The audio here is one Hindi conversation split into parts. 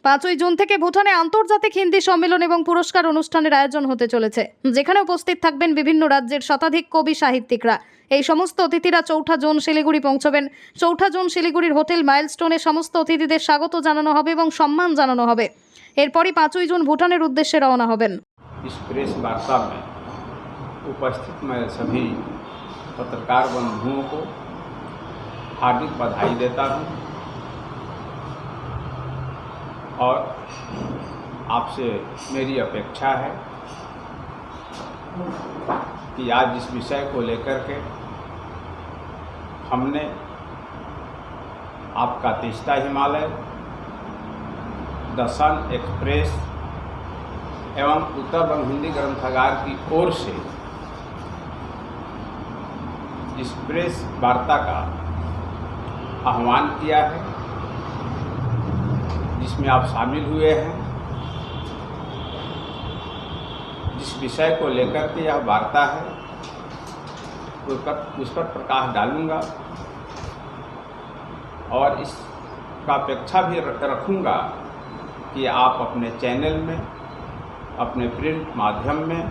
5ই জুন থেকে ভুটানে আন্তর্জাতিক হিন্দি সম্মেলন এবং পুরস্কার অনুষ্ঠানের আয়োজন হতে চলেছে, যেখানে উপস্থিত থাকবেন বিভিন্ন রাজ্যের শতাধিক কবি সাহিত্যিকরা। এই সমস্ত অতিথিরা 4 জুন শিলিগুড়ি পৌঁছবেন। 4 জুন শিলিগুড়ির হোটেল মাইলস্টোনে সমস্ত অতিথিদের স্বাগত জানানো হবে এবং সম্মান জানানো হবে। এরপরই 5ই জুন ভুটানের উদ্দেশ্যে রওনা হবেন। इस प्रेस वार्ता में उपस्थित मैं सभी पत्रकार बंधुओं को हार्दिक बधाई देता हूं और आपसे मेरी अपेक्षा है कि आज इस विषय को लेकर के हमने आपका Teesta Himalaya, the sun express एवं उत्तर बंग हिंदी ग्रंथागार की ओर से इस प्रेस वार्ता का आह्वान किया है, जिसमें आप शामिल हुए हैं। जिस विषय को लेकर के यह वार्ता है उस पर प्रकाश डालूंगा और इसका अपेक्षा भी रखूंगा कि आप अपने चैनल में, अपने प्रिंट माध्यम में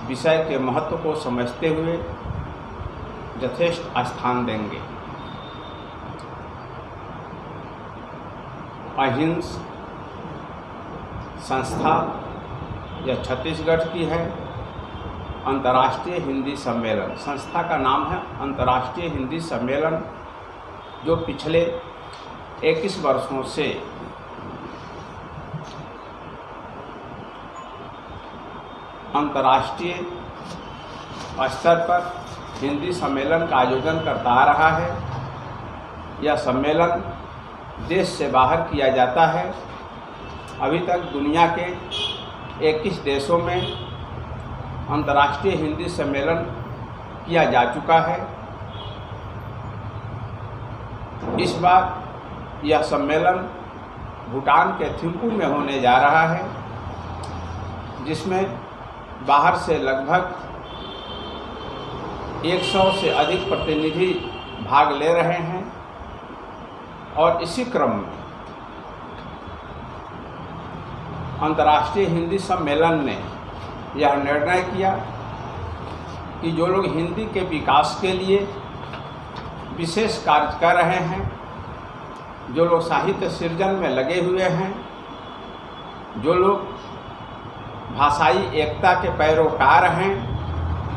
विषय के महत्व को समझते हुए यथेष्ट स्थान देंगे। अहिंस संस्था यह छत्तीसगढ़ की है। अंतर्राष्ट्रीय हिंदी सम्मेलन संस्था का नाम है अंतर्राष्ट्रीय हिंदी सम्मेलन, जो पिछले 21 वर्षों से अंतर्राष्ट्रीय स्तर पर हिंदी सम्मेलन का आयोजन करता आ रहा है। यह सम्मेलन देश से बाहर किया जाता है। अभी तक दुनिया के 21 देशों में अंतर्राष्ट्रीय हिंदी सम्मेलन किया जा चुका है। इस बार यह सम्मेलन भूटान के थिम्पू में होने जा रहा है, जिसमें बाहर से लगभग 100 से अधिक प्रतिनिधि भाग ले रहे हैं। और इसी क्रम में अंतर्राष्ट्रीय हिंदी सम्मेलन ने यह निर्णय किया कि जो लोग हिंदी के विकास के लिए विशेष कार्य कर रहे हैं, जो लोग साहित्य सृजन में लगे हुए हैं, जो लोग भाषाई एकता के पैरोकार हैं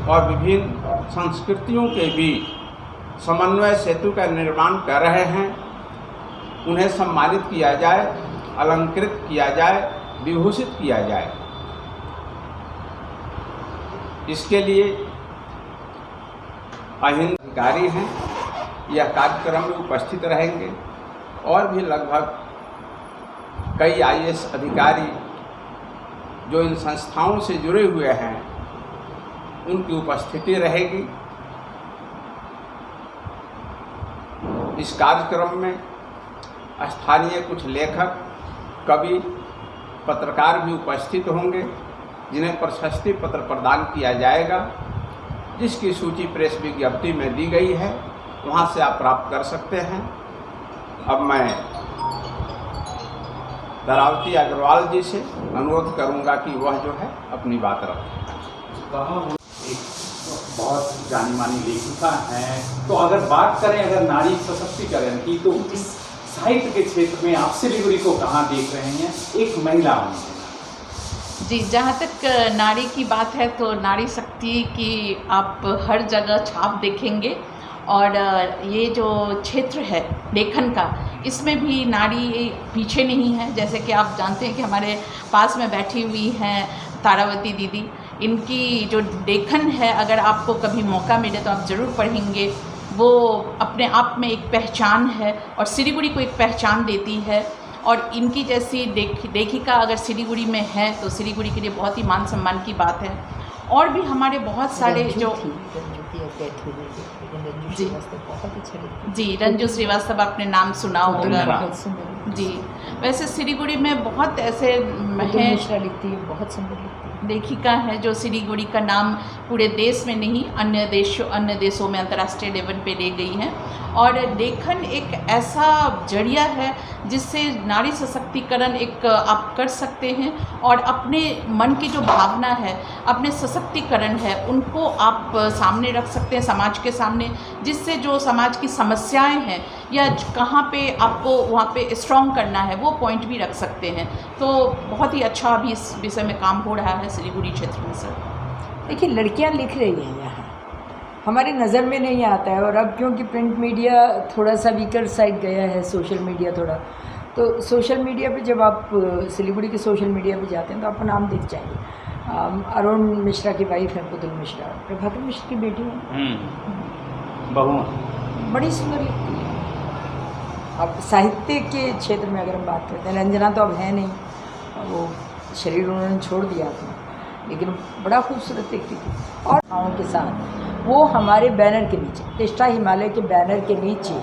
और विभिन्न संस्कृतियों के बीच समन्वय सेतु का निर्माण कर रहे हैं, उन्हें सम्मानित किया जाए, अलंकृत किया जाए, विभूषित किया जाए। इसके लिए अहिंद अधिकारी हैं, यह कार्यक्रम में उपस्थित रहेंगे और भी लगभग कई IAS अधिकारी जो इन संस्थाओं से जुड़े हुए हैं, उनकी उपस्थिति रहेगी। इस कार्यक्रम में स्थानीय कुछ लेखक, कवि, पत्रकार भी उपस्थित होंगे, जिन्हें प्रशस्ति पत्र प्रदान किया जाएगा, जिसकी सूची प्रेस विज्ञप्ति में दी गई है, वहां से आप प्राप्त कर सकते हैं। अब मैं धरावती अग्रवाल जी से अनुरोध करूंगा कि वह जो है अपनी बात रखें। एक बहुत जानी मानी लेखिका हैं, तो अगर बात करें अगर नारी सशक्तिकरण की, तो इस साहित्य के क्षेत्र में आप सिलीगुड़ी को कहाँ देख रहे हैं एक महिला होने? जी, जहाँ तक नारी की बात है तो नारी शक्ति की आप हर जगह छाप देखेंगे। और ये जो क्षेत्र है लेखन का, इसमें भी नारी पीछे नहीं है। जैसे कि आप जानते हैं कि हमारे पास में बैठी हुई हैं तारावती दीदी, इनकी जो लेखन है, अगर आपको कभी मौका मिले तो आप ज़रूर पढ़ेंगे। वो अपने आप में एक पहचान है और सिलीगुड़ी को एक पहचान देती है। और इनकी जैसी लेखिका अगर सिलीगुड़ी में है तो सिलीगुड़ी के लिए बहुत ही मान सम्मान की बात है। और भी हमारे बहुत सारे जो जी रंजू श्रीवास्तव, आपने नाम सुना होगा जी। वैसे सिलीगुड़ी में बहुत ऐसे हैं, लिखती है, बहुत सुंदर लिखती है। लेखिका हैं जो सिलीगुड़ी का नाम पूरे देश में नहीं अन्य देशों में अंतर्राष्ट्रीय लेवल पे ले गई हैं। और लेखन एक ऐसा जरिया है जिससे नारी सशक्तिकरण एक आप कर सकते हैं और अपने मन की जो भावना है, अपने सशक्तिकरण है, उनको आप सामने रख सकते हैं समाज के सामने, जिससे जो समाज की समस्याएं हैं या कहाँ पे आपको वहाँ पे स्ट्रॉन्ग करना है वो पॉइंट भी रख सकते हैं। तो बहुत ही अच्छा अभी इस विषय में काम हो रहा है सिलीगुड़ी क्षेत्र में सर। देखिए, लड़कियां लिख रही हैं यहाँ, हमारी नज़र में नहीं आता है। और अब क्योंकि प्रिंट मीडिया थोड़ा सा वीकर साइड गया है, सोशल मीडिया थोड़ा, तो सोशल मीडिया पे जब आप सिलीगुड़ी के सोशल मीडिया पे जाते हैं तो आपको नाम दिख जाएंगे। अरुण मिश्रा की वाइफ है पुतुल मिश्रा, प्रभाकर मिश्रा की बेटी है, बहू बड़ी सुंदर लिखती है। अब साहित्य के क्षेत्र में अगर हम बात करते हैं, रंजना तो अब है नहीं, वो शरीर उन्होंने छोड़ दिया था, लेकिन बड़ा खूबसूरत लिखती थी। और गाँव के साथ वो हमारे बैनर के नीचे, टेस्टा हिमालय के बैनर के नीचे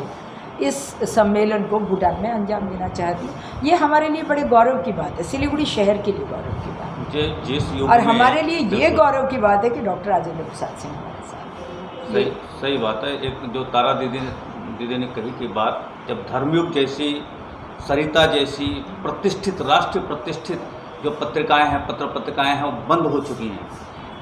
इस सम्मेलन को भूटान में अंजाम देना चाहती है। ये हमारे लिए बड़े गौरव की बात है, सिलीगुड़ी शहर के लिए गौरव की बात है। और हमारे लिए ये गौरव की बात है कि डॉक्टर राजेंद्र प्रसाद सिंह हमारे साथ। सही बात है। एक जो तारा दीदी ने कही की बात, जब धर्मयुग जैसी, सरिता जैसी प्रतिष्ठित, राष्ट्रीय प्रतिष्ठित जो पत्रिकाएं हैं, पत्रिकाएं हैं, वो बंद हो चुकी हैं।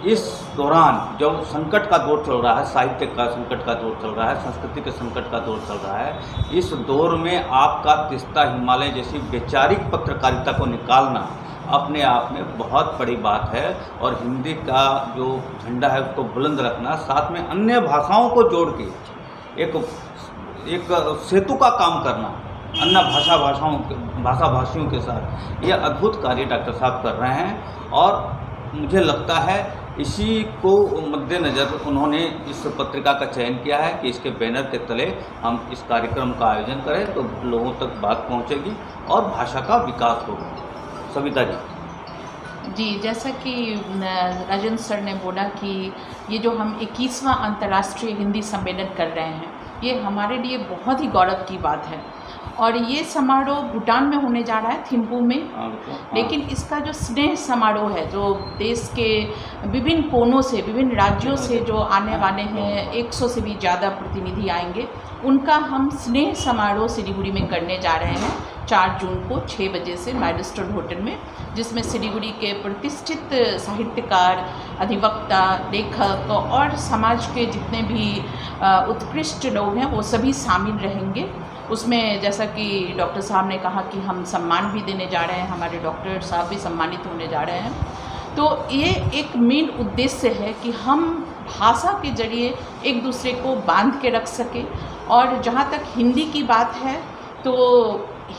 इस दौरान जब संकट का दौर चल रहा है, साहित्य का संकट का दौर चल रहा है, संस्कृति के संकट का दौर चल रहा है, इस दौर में आपका तिस्ता हिमालय जैसी वैचारिक पत्रकारिता को निकालना अपने आप में बहुत बड़ी बात है। और हिंदी का जो झंडा है उसको बुलंद रखना, साथ में अन्य भाषाओं को जोड़ के एक सेतु का काम करना अन्य भाषाभाषियों के साथ, ये अद्भुत कार्य डॉक्टर साहब कर रहे हैं। और मुझे लगता है इसी को मद्देनज़र उन्होंने इस पत्रिका का चयन किया है कि इसके बैनर के तले हम इस कार्यक्रम का आयोजन करें तो लोगों तक बात पहुंचेगी और भाषा का विकास होगा। सविता जी। जैसा कि राजेंद्र सर ने बोला कि ये जो हम 21वां अंतर्राष्ट्रीय हिंदी सम्मेलन कर रहे हैं, ये हमारे लिए बहुत ही गौरव की बात है। और ये समारोह भूटान में होने जा रहा है, थिम्पू में। लेकिन इसका जो स्नेह समारोह है, जो देश के विभिन्न कोनों से, विभिन्न राज्यों से जो आने वाले हैं, 100 से भी ज़्यादा प्रतिनिधि आएंगे, उनका हम स्नेह समारोह सिलीगुड़ी में करने जा रहे हैं 4 जून को 6 बजे से माइलस्टोन होटल में, जिसमें सिलीगुड़ी के प्रतिष्ठित साहित्यकार, अधिवक्ता, लेखक और समाज के जितने भी उत्कृष्ट लोग हैं वो सभी शामिल रहेंगे। उसमें जैसा कि डॉक्टर साहब ने कहा कि हम सम्मान भी देने जा रहे हैं, हमारे डॉक्टर साहब भी सम्मानित होने जा रहे हैं। तो ये एक मेन उद्देश्य है कि हम भाषा के जरिए एक दूसरे को बांध के रख सके। और जहाँ तक हिंदी की बात है, तो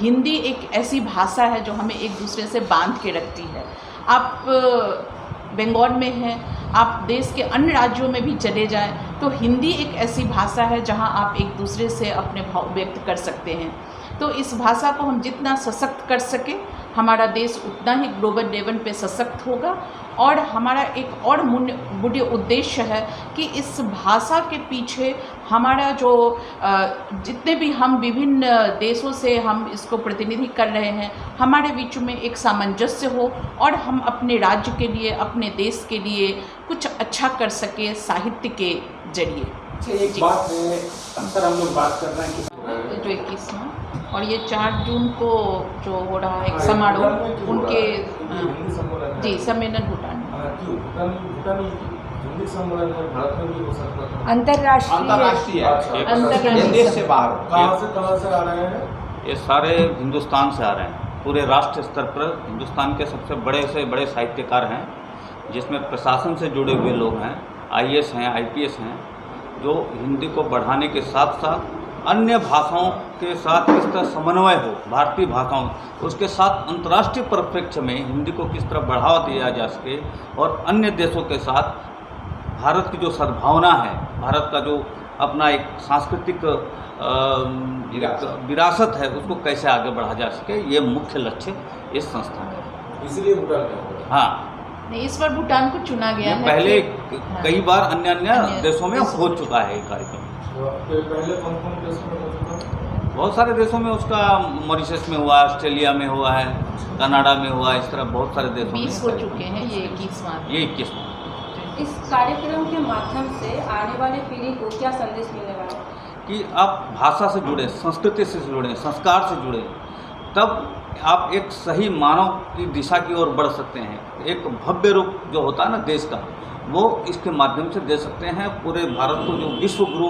हिंदी एक ऐसी भाषा है जो हमें एक दूसरे से बांध के रखती है। आप बंगाल में हैं, आप देश के अन्य राज्यों में भी चले जाएं, तो हिंदी एक ऐसी भाषा है जहां आप एक दूसरे से अपने भाव व्यक्त कर सकते हैं। तो इस भाषा को हम जितना सशक्त कर सके, हमारा देश उतना ही ग्लोबल लेवल पे सशक्त होगा। और हमारा एक और मुख्य उद्देश्य है कि इस भाषा के पीछे हमारा जो जितने भी हम विभिन्न देशों से हम इसको प्रतिनिधि कर रहे हैं, हमारे बीच में एक सामंजस्य हो और हम अपने राज्य के लिए, अपने देश के लिए कुछ अच्छा कर सके साहित्य के जरिए। एक बात है, अक्सर हम लोग बात कर रहे हैं कि जो 21वां और ये 4 जून को जो हो रहा है एक समारोह, उनके जी सम्मेलन भूटान में। अंतर्राष्ट्रीय देश से बाहर कहाँ से आ रहे हैं? ये सारे हिंदुस्तान से आ रहे हैं। पूरे राष्ट्र स्तर पर हिंदुस्तान के सबसे बड़े से बड़े साहित्यकार हैं, जिसमें प्रशासन से जुड़े हुए लोग हैं, IAS हैं, IPS हैं, जो हिंदी को बढ़ाने के साथ साथ अन्य भाषाओं के साथ किस तरह समन्वय हो, भारतीय भाषाओं उसके साथ अंतर्राष्ट्रीय परिप्रेक्ष्य में हिंदी को किस तरह बढ़ावा दिया जा सके, और अन्य देशों के साथ भारत की जो सद्भावना है, भारत का जो अपना एक सांस्कृतिक विरासत है, उसको कैसे आगे बढ़ाया जा सके, ये मुख्य लक्ष्य इस संस्था का है। इसलिए भूटान में हाँ, नहीं, इस बार भूटान को चुना गया है। पहले कई बार अन्य देशों में हो चुका है ये कार्यक्रम। पहले कौन-कौन देशों में हो चुका है? बहुत सारे देशों में उसका, मॉरिशस में हुआ, ऑस्ट्रेलिया में हुआ है, कनाडा में हुआ, इस तरह बहुत सारे देशों में 20 हो चुके हैं, ये 21वां। ये 21वां। इस कार्यक्रम के माध्यम से आने वाली पीढ़ी को क्या संदेश मिलने वाला है? कि आप भाषा से जुड़े, संस्कृति से जुड़े, संस्कार से जुड़े, तब आप एक सही मानव की दिशा की ओर बढ़ सकते हैं। एक भव्य रूप जो होता है ना देश का, वो इसके माध्यम से दे सकते हैं पूरे भारत को। जो विश्व गुरु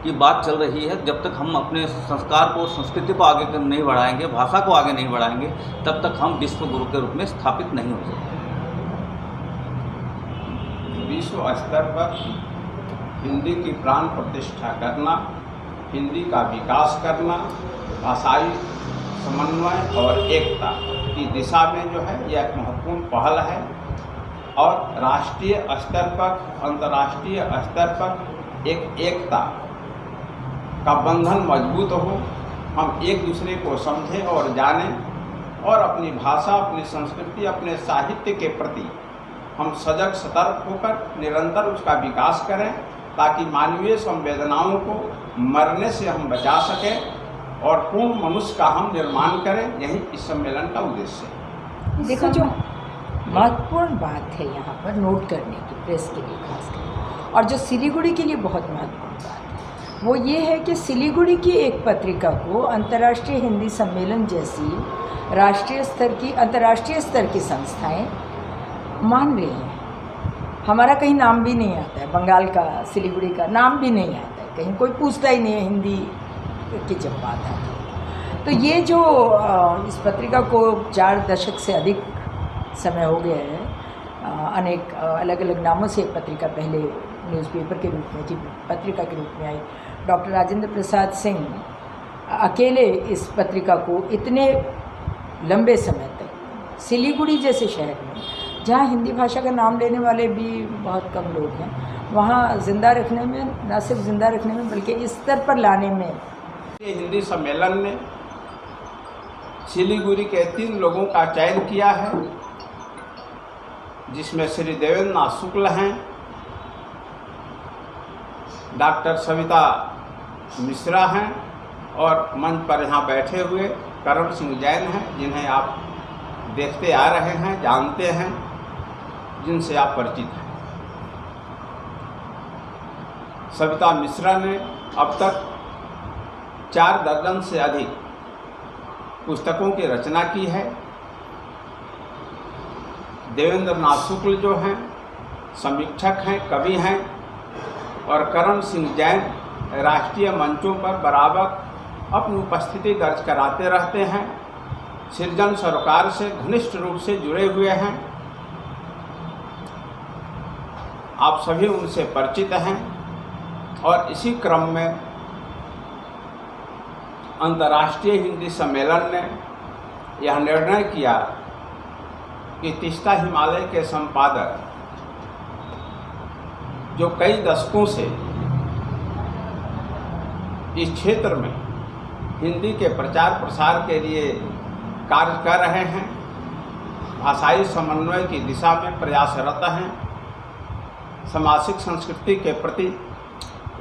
की बात चल रही है, जब तक हम अपने संस्कार को, संस्कृति को आगे नहीं बढ़ाएंगे, भाषा को आगे नहीं बढ़ाएंगे, तब तक हम विश्व गुरु के रूप में स्थापित नहीं हो सकते। विश्व स्तर पर हिंदी की प्राण प्रतिष्ठा करना, हिंदी का विकास करना, भाषाई समन्वय और एकता की दिशा में जो है यह एक महत्वपूर्ण पहल है। और राष्ट्रीय स्तर पर, अंतर्राष्ट्रीय स्तर पर एक एकता का बंधन मजबूत हो, हम एक दूसरे को समझें और जानें, और अपनी भाषा, अपनी संस्कृति, अपने साहित्य के प्रति हम सजग सतर्क होकर निरंतर उसका विकास करें, ताकि मानवीय संवेदनाओं को मरने से हम बचा सकें और पूर्ण मनुष्य का हम निर्माण करें। यही इस सम्मेलन का उद्देश्य है। देखो, जो महत्वपूर्ण बात है यहाँ पर नोट करने की, प्रेस के लिए खासकर, और जो सिलीगुड़ी के लिए बहुत महत्वपूर्ण बात है, वो ये है कि सिलीगुड़ी की एक पत्रिका को अंतर्राष्ट्रीय हिंदी सम्मेलन जैसी राष्ट्रीय स्तर की, अंतर्राष्ट्रीय स्तर की संस्थाएं मान रही हैं। हमारा कहीं नाम भी नहीं आता है, बंगाल का, सिलीगुड़ी का नाम भी नहीं आता है, कहीं कोई पूछता ही नहीं है हिंदी की जब बात आती है। तो ये जो इस पत्रिका को 4 दशक से अधिक समय हो गया है, अनेक अलग अलग नामों से पत्रिका पहले न्यूज़पेपर के रूप में थी, पत्रिका के रूप में आई। डॉक्टर राजेंद्र प्रसाद सिंह अकेले इस पत्रिका को इतने लंबे समय तक सिलीगुड़ी जैसे शहर में, जहाँ हिंदी भाषा का नाम लेने वाले भी बहुत कम लोग हैं, वहाँ ज़िंदा रखने में, न सिर्फ ज़िंदा रखने में बल्कि इस स्तर पर लाने में। हिंदी सम्मेलन ने सिलीगुड़ी के 3 लोगों का चयन किया है, जिसमें श्री देवेंद्र नाथ शुक्ल हैं, डॉक्टर सविता मिश्रा हैं, और मंच पर यहाँ बैठे हुए करण सिंह जैन हैं, जिन्हें आप देखते आ रहे हैं, जानते हैं, जिनसे आप परिचित हैं। सविता मिश्रा ने अब तक 4 दर्जन से अधिक पुस्तकों की रचना की है। देवेंद्र नाथ शुक्ल जो हैं समीक्षक हैं, कवि हैं, और करण सिंह जैन राष्ट्रीय मंचों पर बराबर अपनी उपस्थिति दर्ज कराते रहते हैं, सृजन सरोकार से घनिष्ठ रूप से जुड़े हुए हैं। आप सभी उनसे परिचित हैं, और इसी क्रम में अंतर्राष्ट्रीय हिंदी सम्मेलन ने यह निर्णय किया कि तीस्ता हिमालय के संपादक, जो कई दशकों से इस क्षेत्र में हिंदी के प्रचार प्रसार के लिए कार्य कर रहे हैं, भाषाई समन्वय की दिशा में प्रयासरत हैं, सामाजिक संस्कृति के प्रति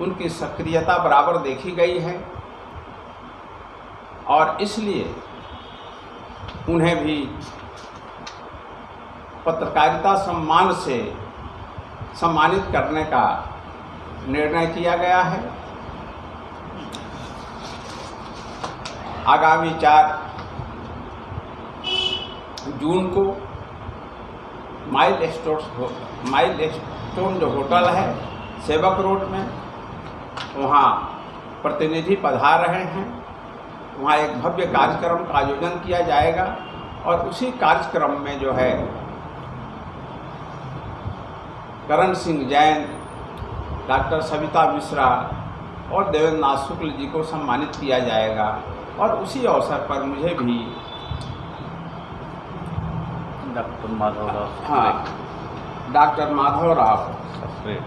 उनकी सक्रियता बराबर देखी गई है, और इसलिए उन्हें भी पत्रकारिता सम्मान से सम्मानित करने का निर्णय किया गया है। आगामी 4 जून को माइल स्टोन जो होटल है सेवक रोड में, वहाँ प्रतिनिधि पधार रहे हैं। वहाँ एक भव्य कार्यक्रम का आयोजन किया जाएगा, और उसी कार्यक्रम में जो है करण सिंह जैन, डॉक्टर सविता मिश्रा और देवेंद्र नाथ शुक्ल जी को सम्मानित किया जाएगा। और उसी अवसर पर मुझे भी डॉक्टर माधवराव, हाँ, डॉक्टर माधवराव सप्रे,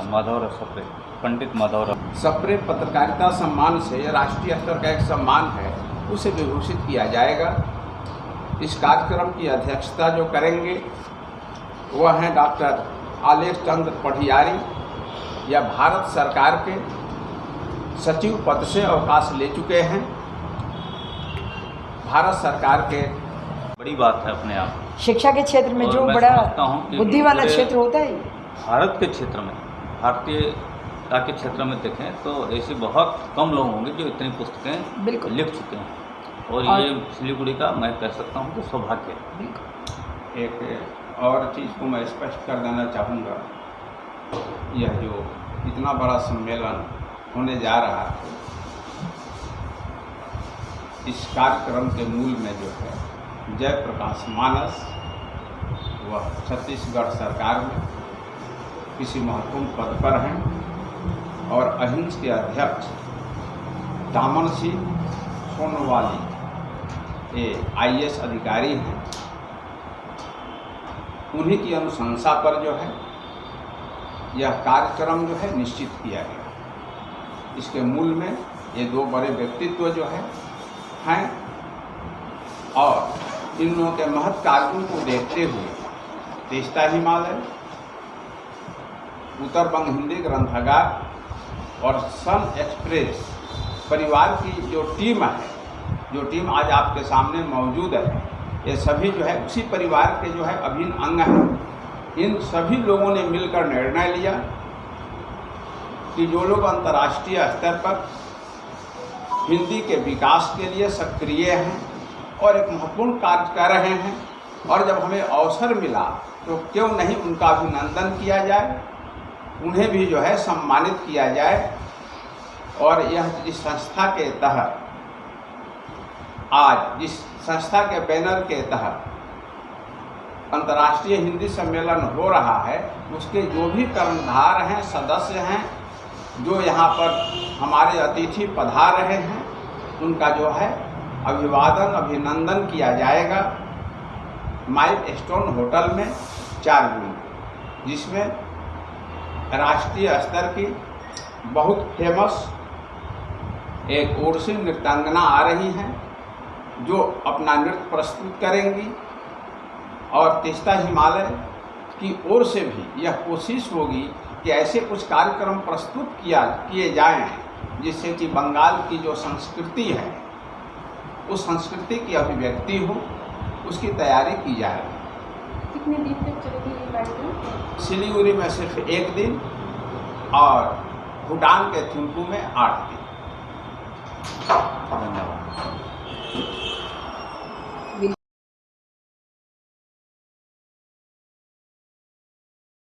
माधवराव सप्रे, पंडित माधवराव सप्रे पत्रकारिता सम्मान से, यह राष्ट्रीय स्तर का एक सम्मान है, उसे विभूषित किया जाएगा। इस कार्यक्रम की अध्यक्षता जो करेंगे वह हैं डॉक्टर आलेख चंद्र पढ़ियारी, या भारत सरकार के सचिव पद से अवकाश ले चुके हैं। भारत सरकार के बड़ी बात है अपने आप। शिक्षा के क्षेत्र में और जो मैं बड़ा समझता हूं कि बुद्धि वाला पूरे क्षेत्र होता है, भारत के क्षेत्र में, भारतीयता के क्षेत्र में देखें तो ऐसे बहुत कम लोग होंगे जो इतनी पुस्तकें बिल्कुल लिख चुके हैं। और और- ये सिलीगुड़ी का मैं कह सकता हूँ कि सौभाग्य है। बिल्कुल। एक और चीज़ को मैं स्पष्ट कर देना चाहूँगा, यह जो इतना बड़ा सम्मेलन होने जा रहा है, इस कार्यक्रम के मूल में जो है जयप्रकाश मानस, वह छत्तीसगढ़ सरकार में किसी महत्वपूर्ण पद पर हैं और अहिंस के अध्यक्ष दामन सिंह सोनोवाली ये IAS अधिकारी हैं। उन्हीं की अनुशंसा पर जो है यह कार्यक्रम जो है निश्चित किया गया। इसके मूल में ये दो बड़े व्यक्तित्व जो हैं और इन लोगों के महत् कार्यों को देखते हुए तेस्ता हिमालय, उत्तर बंग हिंदी ग्रंथागार और सन एक्सप्रेस परिवार की जो टीम है, जो टीम आज आपके सामने मौजूद है, ये सभी जो है उसी परिवार के जो है अभिन्न अंग हैं। इन सभी लोगों ने मिलकर निर्णय लिया कि जो लोग अंतर्राष्ट्रीय स्तर पर हिंदी के विकास के लिए सक्रिय हैं और एक महत्वपूर्ण कार्य कर रहे हैं, और जब हमें अवसर मिला तो क्यों नहीं उनका अभिनंदन किया जाए, उन्हें भी जो है सम्मानित किया जाए। और यह इस संस्था के तहत, आज जिस संस्था के बैनर के तहत अंतर्राष्ट्रीय हिंदी सम्मेलन हो रहा है, उसके जो भी कर्णधार हैं, सदस्य हैं, जो यहाँ पर हमारे अतिथि पधार रहे हैं, उनका जो है अभिवादन अभिनंदन किया जाएगा माइल स्टोन होटल में 4 जून, जिसमें राष्ट्रीय स्तर की बहुत फेमस एक ओडिसी नृत्यांगना आ रही हैं जो अपना नृत्य प्रस्तुत करेंगी, और तेस्ता हिमालय की ओर से भी यह कोशिश होगी कि ऐसे कुछ कार्यक्रम प्रस्तुत किए जाएं जिससे कि बंगाल की जो संस्कृति है उस संस्कृति की अभिव्यक्ति हो, उसकी तैयारी की जाए। कितने दिन तक चलेगी ये कार्यक्रम? सिलीगुड़ी में सिर्फ 1 दिन और भूटान के थिम्पू में 8 दिन। धन्यवाद।